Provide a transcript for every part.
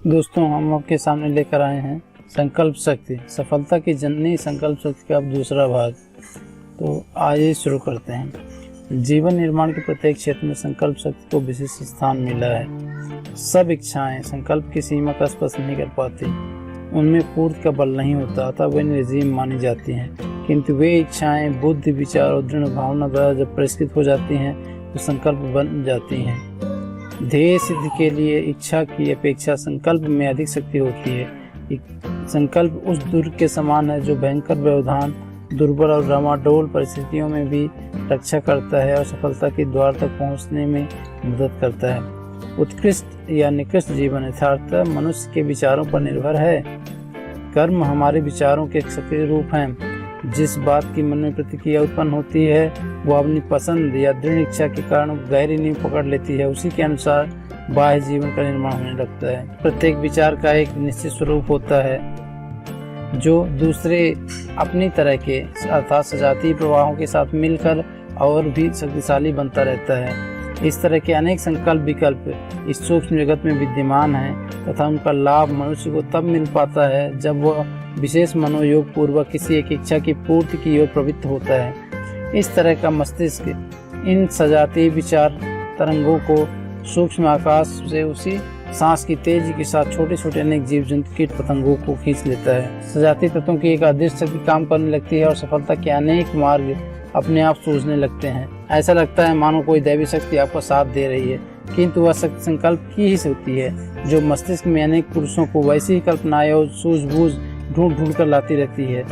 दोस्तों, हम आपके सामने लेकर आए हैं संकल्प शक्ति, सफलता की जननी संकल्प शक्ति का अब दूसरा भाग। तो आइए शुरू करते हैं। जीवन निर्माण के प्रत्येक क्षेत्र में संकल्प शक्ति को विशिष्ट स्थान मिला है। सब इच्छाएं संकल्प की सीमा का स्पर्श नहीं कर पाती, उनमें पूर्ति का बल नहीं होता, अतः वे निर्जीव मानी जाती हैं। किंतु वे इच्छाएं बुद्धि, विचार और दृढ़ भावना द्वारा जब परिष्कृत हो जाती हैं तो संकल्प बन जाती हैं। ध्येय सिद्धि के लिए इच्छा की अपेक्षा संकल्प में अधिक शक्ति होती है। संकल्प उस दुर्ग के समान है जो भयंकर व्यवधान, दुर्बल और डामाडोल परिस्थितियों में भी रक्षा करता है और सफलता के द्वार तक पहुंचने में मदद करता है। उत्कृष्ट या निकृष्ट जीवन यथार्थतः मनुष्य के विचारों पर निर्भर है। कर्म हमारे विचारों के सक्रिय रूप हैं। जिस बात की मन में प्रतिक्रिया उत्पन्न होती है वह अपनी पसंद या दृढ़ इच्छा के कारण गहरी नींव पकड़ लेती है, उसी के अनुसार बाह्य जीवन का निर्माण होने लगता है। प्रत्येक विचार का एक निश्चित स्वरूप होता है जो दूसरे अपनी तरह के अर्थात सजातीय प्रवाहों के साथ मिलकर और भी शक्तिशाली बनता रहता है। इस तरह के अनेक संकल्प विकल्प इस सूक्ष्म जगत में विद्यमान हैं तथा उनका लाभ मनुष्य को तब मिल पाता है जब वह विशेष मनोयोग पूर्वक किसी एक इच्छा की पूर्ति की ओर प्रवृत्त होता है। इस तरह का मस्तिष्क इन सजातीय विचार तरंगों को सूक्ष्म आकाश से उसी सांस की तेजी के साथ छोटे छोटे अनेक जीव जंतु कीट पतंगों को खींच लेता है। सजातीय तत्वों की एक अदृश्य शक्ति काम करने लगती है और सफलता के अनेक मार्ग अपने आप सूझने लगते हैं। ऐसा लगता है मानो कोई दैवी शक्ति आपका साथ दे रही है, किंतु वह शक्ति संकल्प की ही होती है जो मस्तिष्क में अनेक पुरुषों को वैसी ही कल्पनाएं और सूझबूझ ढूंढ कर लाती रहती है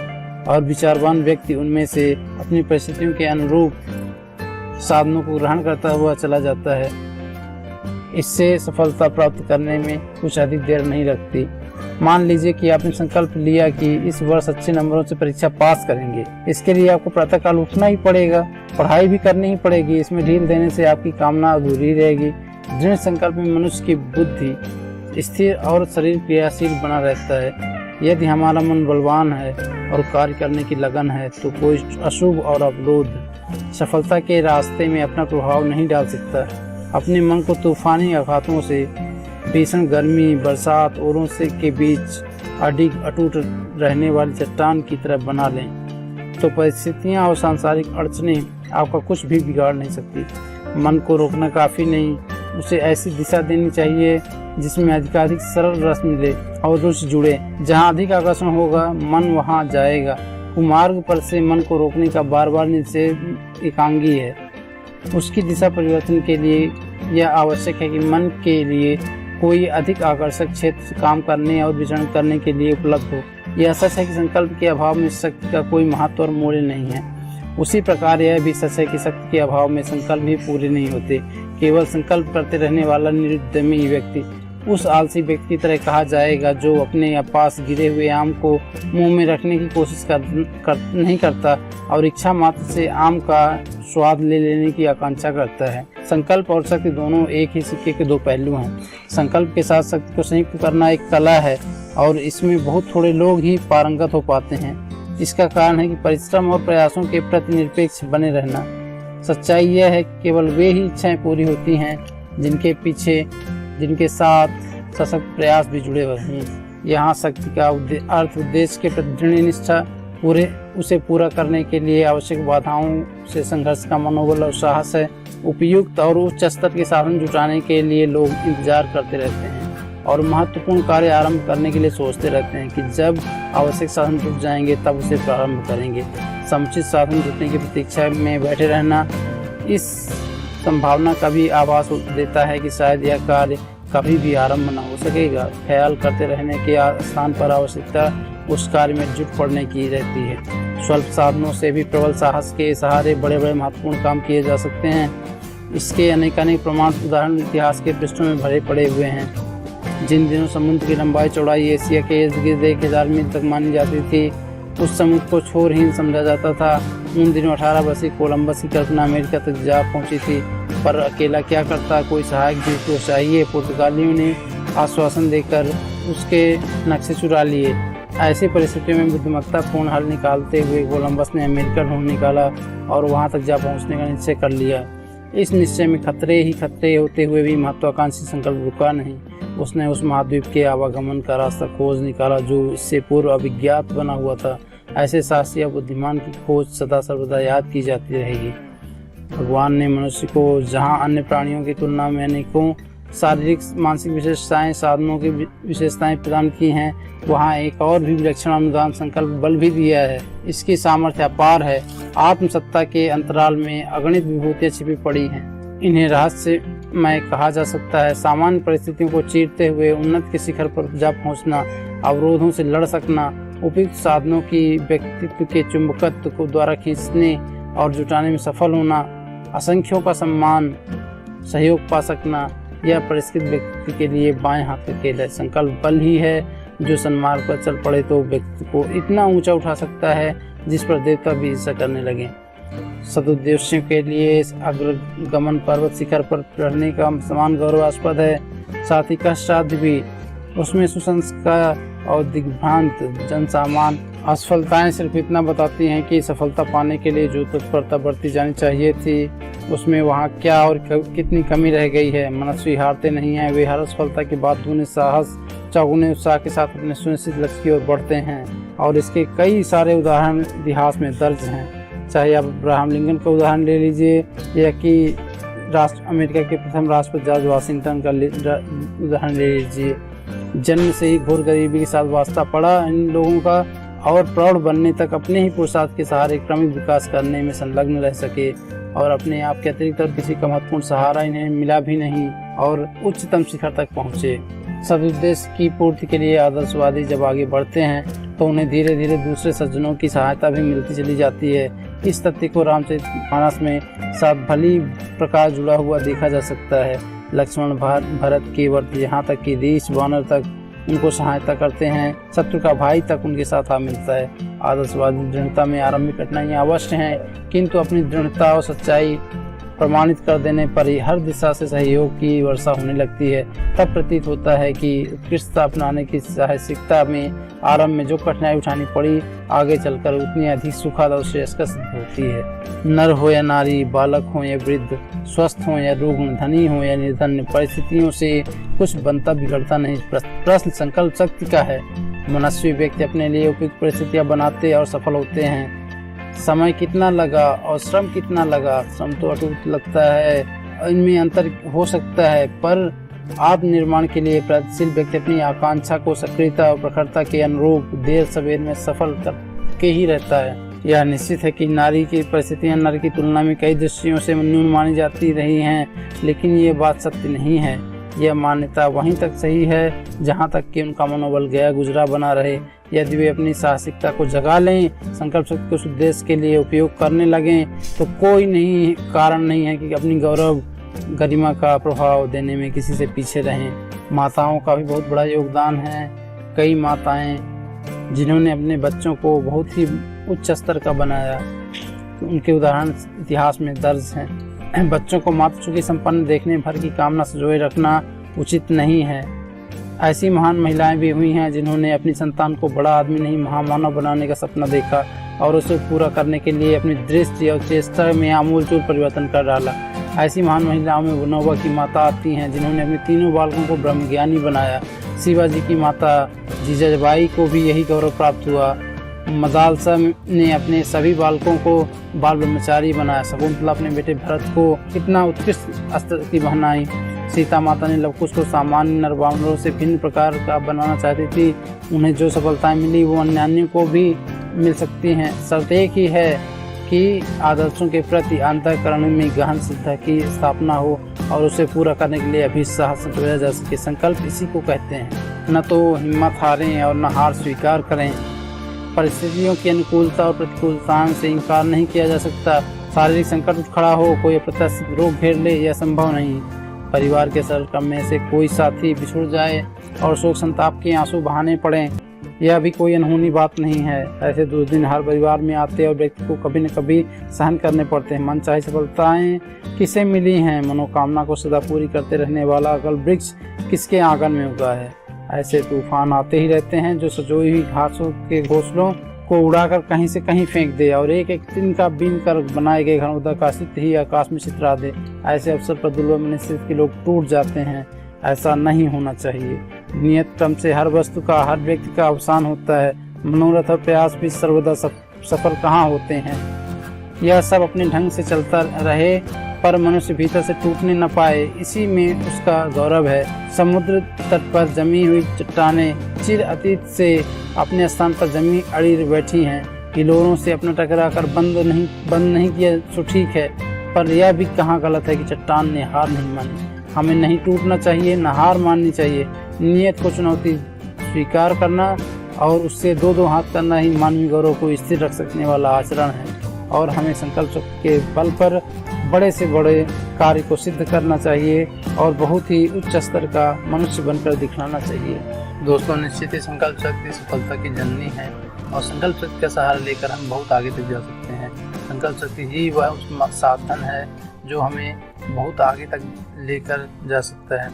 और विचारवान व्यक्ति उनमें से अपनी परिस्थितियों के अनुरूप साधनों को ग्रहण करता हुआ चला जाता है। इससे सफलता प्राप्त करने में कुछ अधिक देर नहीं लगती। मान लीजिए कि आपने संकल्प लिया कि इस वर्ष अच्छे नंबरों से परीक्षा पास करेंगे। इसके लिए आपको प्रातःकाल उठना ही पड़ेगा, पढ़ाई भी करनी ही पड़ेगी। इसमें ढील देने से आपकी कामना अधूरी रहेगी। दृढ़ संकल्प में मनुष्य की बुद्धि स्थिर और शरीर क्रियाशील बना रहता है। यदि हमारा मन बलवान है और कार्य करने की लगन है तो कोई अशुभ और अवरोध सफलता के रास्ते में अपना प्रभाव नहीं डाल सकता। अपने मन को तूफानी आघातों से, भीषण गर्मी, बरसात, ओलों से के बीच अडिग अटूट रहने वाली चट्टान की तरह बना लें तो परिस्थितियां और सांसारिक अड़चनें आपका कुछ भी बिगाड़ नहीं सकती। मन को रोकना काफ़ी नहीं, उसे ऐसी दिशा देनी चाहिए जिसमें अधिकाधिक सरल रस मिले और रुचि जुड़े। जहाँ अधिक आकर्षण होगा मन वहाँ जाएगा। कुमार्ग पर से मन को रोकने का बार बार निषेध एकांगी है। उसकी दिशा परिवर्तन के लिए यह आवश्यक है कि मन के लिए कोई अधिक आकर्षक क्षेत्र काम करने और विचरण करने के लिए उपलब्ध हो। यह सच है कि संकल्प के अभाव में शक्ति का कोई महत्व और मूल्य नहीं है। उसी प्रकार यह भी सच है कि शक्ति के अभाव में संकल्प भी पूरे नहीं होते। केवल संकल्प करते रहने वाला निरुद्यमी व्यक्ति उस आलसी व्यक्ति की तरह कहा जाएगा जो अपने पास गिरे हुए आम को मुंह में रखने की कोशिश नहीं करता और इच्छा मात्र से आम का स्वाद ले लेने की आकांक्षा करता है। संकल्प और शक्ति दोनों एक ही सिक्के के दो पहलू हैं। संकल्प के साथ शक्ति को संयुक्त करना एक कला है और इसमें बहुत थोड़े लोग ही पारंगत हो पाते हैं। इसका कारण है कि परिश्रम और प्रयासों के प्रति निरपेक्ष बने रहना। सच्चाई यह है कि केवल वे ही इच्छाएं पूरी होती हैं जिनके साथ सशक्त प्रयास भी जुड़े हुए हैं। यहाँ शक्ति का अर्थ उद्देश्य के प्रति दृढ़ निष्ठा, उसे पूरा करने के लिए आवश्यक बाधाओं से संघर्ष का मनोबल और साहस है। उपयुक्त और उच्च स्तर के साधन जुटाने के लिए लोग इंतजार करते रहते हैं और महत्वपूर्ण कार्य आरंभ करने के लिए सोचते रहते हैं कि जब आवश्यक साधन जुट जाएंगे तब उसे प्रारंभ करेंगे। समुचित साधन जुटने की प्रतीक्षा में बैठे रहना इस संभावना का भी आभास देता है कि शायद यह कार्य कभी भी आरंभ न हो सकेगा। ख्याल करते रहने के स्थान पर आवश्यकता उस कार्य में जुट पड़ने की रहती है। स्वल्प साधनों से भी प्रबल साहस के सहारे बड़े बड़े महत्वपूर्ण काम किए जा सकते हैं। इसके अनेक प्रमाण उदाहरण इतिहास के पृष्ठों में भरे पड़े हुए हैं। जिन दिनों समुद्र की लंबाई चौड़ाई एशिया के इर्द गिर्द 1000 मील तक मानी जाती थी, उस समुद्र को छोरहीन समझा जाता था। उन दिनों 18 वर्षीय कोलंबस की कल्पना अमेरिका तक जा पहुंची थी, पर अकेला क्या करता, कोई सहायक भी तो चाहिए। पुर्तगालियों ने आश्वासन देकर उसके नक्शे चुरा लिए। ऐसी परिस्थितियों में बुद्धिमत्तापूर्ण हल निकालते हुए कोलंबस ने अमेरिका ढूंढ निकाला और वहां तक जा पहुंचने का निश्चय कर लिया। इस निश्चय में खतरे ही खतरे होते हुए भी महत्वाकांक्षी संकल्प रुका नहीं। उसने उस महाद्वीप के आवागमन का रास्ता खोज निकाला जो इससे पूर्व अभिज्ञात बना हुआ था। ऐसे साहसी या बुद्धिमान की खोज सदा सर्वदा याद की जाती रहेगी। भगवान ने मनुष्य को जहाँ अन्य प्राणियों की तुलना में अनेकों शारीरिक मानसिक विशेषताएं साधनों की विशेषताएं प्रदान की हैं, वहाँ एक और भी विलक्षण अनुदान संकल्प बल भी दिया है। इसकी सामर्थ्य अपार है। आत्मसत्ता के अंतराल में अगणित विभूतियां छिपी पड़ी हैं। इन्हें रहस्यमय कहा जा सकता है। सामान्य परिस्थितियों को चीरते हुए उन्नत के शिखर पर जा पहुंचना, अवरोधों से लड़ सकना, उपयुक्त साधनों की व्यक्तित्व के चुंबकत्व को द्वारा खींचने और जुटाने में सफल होना, असंख्यों का सम्मान सहयोग पा सकना, यह परिष्कृत व्यक्ति के लिए बाएं हाथ का खेल है। संकल्प बल ही है जो सन्मार्ग पर चल पड़े तो व्यक्ति को इतना ऊंचा उठा सकता है जिस पर देवता भी ईर्ष्या करने लगे। सदुद्देश्यों के लिए अग्रगमन पर्वत शिखर पर चढ़ने का समान गौरवास्पद है, साथ ही कष्टाध्य भी। उसमें सुसंस्कार और दिग्भ्रांत जनसामान्य असफलताएं सिर्फ इतना बताती हैं कि सफलता पाने के लिए जो तत्परता बरती जानी चाहिए थी उसमें वहाँ क्या और कितनी कमी रह गई है। मनुष्य हारते नहीं हैं, वे हर असफलता के बाद दूने साहस चौगुने उत्साह के साथ अपने सुनिश्चित लक्ष्य की ओर बढ़ते हैं और इसके कई सारे उदाहरण इतिहास में दर्ज हैं। चाहे आप अब्राहम लिंकन का उदाहरण ले लीजिए या कि अमेरिका के प्रथम राष्ट्रपति जॉर्ज वाशिंगटन का उदाहरण ले लीजिए। जन्म से ही घोर गरीबी के साथ वास्ता पड़ा इन लोगों का और प्रौढ़ बनने तक अपने ही पुरुषार्थ के सहारे क्रमिक विकास करने में संलग्न रह सके और अपने आप के अतिरिक्त और किसी का महत्वपूर्ण सहारा इन्हें मिला भी नहीं और उच्चतम शिखर तक पहुँचे। सदुद्देश्य की पूर्ति के लिए आदर्शवादी जब आगे बढ़ते हैं तो उन्हें धीरे धीरे दूसरे सज्जनों की सहायता भी मिलती चली जाती है। इस तथ्य को रामचरितमानस में साथ भली प्रकार जुड़ा हुआ देखा जा सकता है। लक्ष्मण भरत केवट यहाँ तक कि रीछ वानर तक उनको सहायता करते हैं, शत्रु का भाई तक उनके साथ आ मिलता है। आदर्शवादी दृढ़ता में आरंभिक कठिनाइयां अवश्य हैं, किंतु अपनी दृढ़ता और सच्चाई प्रमाणित कर देने पर ही हर दिशा से सहयोग की वर्षा होने लगती है। तब प्रतीत होता है कि उत्कृष्टता अपनाने की साहसिकता में आरंभ में जो कठिनाई उठानी पड़ी आगे चलकर उतनी अधिक सुखद और श्रेयस्कर सिद्ध होती है। नर हो या नारी, बालक हो या वृद्ध, स्वस्थ हो या रुग्ण, धनी हो या निर्धन, परिस्थितियों से कुछ बनता बिगड़ता नहीं। प्रश्न संकल्प शक्ति का है। मनस्वी व्यक्ति अपने लिए उपयुक्त परिस्थितियां बनाते और सफल होते हैं। समय कितना लगा और श्रम कितना लगा, श्रम तो अटूट लगता है, इनमें अंतर हो सकता है, पर आत्म निर्माण के लिए प्रगतिशील व्यक्ति अपनी आकांक्षा को सक्रियता और प्रखरता के अनुरूप देर सवेर में सफल करके ही रहता है। यह निश्चित है कि नारी की परिस्थितियां नर की तुलना में कई दृष्टियों से न्यून मानी जाती रही हैं, लेकिन ये बात सत्य नहीं है। यह मान्यता वहीं तक सही है जहां तक कि उनका मनोबल गया गुजरा बना रहे। यदि वे अपनी साहसिकता को जगा लें, संकल्प शक्ति को उस उद्देश्य के लिए उपयोग करने लगें, तो कोई कारण नहीं है कि अपनी गौरव गरिमा का प्रभाव देने में किसी से पीछे रहें। माताओं का भी बहुत बड़ा योगदान है। कई माताएं जिन्होंने अपने बच्चों को बहुत ही उच्च स्तर का बनाया, तो उनके उदाहरण इतिहास में दर्ज हैं। बच्चों को मातृ संपन्न देखने भर की कामना संजोए रखना उचित नहीं है। ऐसी महान महिलाएं भी हुई हैं जिन्होंने अपनी संतान को बड़ा आदमी नहीं महामानव बनाने का सपना देखा और उसे पूरा करने के लिए अपनी दृष्टि और चेष्टा में आमूलचूल परिवर्तन कर डाला। ऐसी महान महिलाओं में विनोबा की माता आती हैं जिन्होंने अपने तीनों बालकों को ब्रह्मज्ञानी बनाया। शिवाजी की माता जीजाबाई को भी यही गौरव प्राप्त हुआ। मदालसा ने अपने सभी बालकों को बाल ब्रह्मचारी बनाया। शकुंतला अपने बेटे भरत को कितना उत्कृष्ट अस्त्र की बनाई। सीता माता ने लवकुश को सामान्य नरवानरों से भिन्न प्रकार का बनाना चाहती थी। उन्हें जो सफलताएं मिली वो अन्य को भी मिल सकती हैं। शर्त एक ही है कि आदर्शों के प्रति अंतःकरण में गहन श्रद्धा की स्थापना हो और उसे पूरा करने के लिए अभिसाहस संतोषा जा सके। संकल्प इसी को कहते हैं। न तो हिम्मत हारें और न हार स्वीकार करें। परिस्थितियों की अनुकूलता और प्रतिकूलताओं से इनकार नहीं किया जा सकता। शारीरिक संकट उठ खड़ा हो, कोई अप्रत्याशित रोग घेर ले, यह संभव नहीं। परिवार के सरकम में से कोई साथी बिछुड़ जाए और शोक संताप के आंसू बहाने पड़े, यह भी कोई अनहोनी बात नहीं है। ऐसे दुर्दिन हर परिवार में आते और व्यक्ति को कभी न कभी सहन करने पड़ते हैं। मनचाही सफलताएं किसे मिली हैं? मनोकामना को सदा पूरी करते रहने वाला अकल वृक्ष किसके आंगन में उगा है? ऐसे तूफान आते ही रहते हैं जो सजोई हुई घासों के घोंसलों को उड़ाकर कहीं से कहीं फेंक दे और एक एक दिन का बीन कर बनाए गए घनौदा का चित्र ही आकाश में चित्रा दे। ऐसे अवसर पर दुर्लभ निश्चित के लोग टूट जाते हैं। ऐसा नहीं होना चाहिए। नियत क्रम से हर वस्तु का, हर व्यक्ति का अवसान होता है। मनोरथ और प्रयास भी सर्वदा सफल कहाँ होते हैं। यह सब अपने ढंग से चलता रहे पर मनुष्य भीतर से टूटने न पाए, इसी में उसका गौरव है। समुद्र तट पर जमी हुई चट्टानें चिर अतीत से अपने स्थान पर जमी अड़ी बैठी हैं। हिलोरों से अपना टकराकर बंद नहीं किया तो ठीक है, पर यह भी कहाँ गलत है कि चट्टान ने हार नहीं मानी। हमें नहीं टूटना चाहिए, न हार माननी चाहिए। नियत को चुनौती स्वीकार करना और उससे दो हाथ करना ही मानवीय गौरव को स्थिर रख सकने वाला आचरण है। और हमें संकल्प शक्ति के बल पर बड़े से बड़े कार्य को सिद्ध करना चाहिए और बहुत ही उच्च स्तर का मनुष्य बनकर दिखलाना चाहिए। दोस्तों, निश्चित ही संकल्प शक्ति सफलता की जननी है और संकल्प शक्ति का सहारा लेकर हम बहुत आगे तक जा सकते हैं। संकल्प शक्ति ही वह उस साधन है जो हमें बहुत आगे तक लेकर जा सकता है।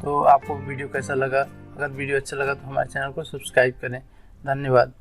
तो आपको वीडियो कैसा लगा? अगर वीडियो अच्छा लगा तो हमारे चैनल को सब्सक्राइब करें। धन्यवाद।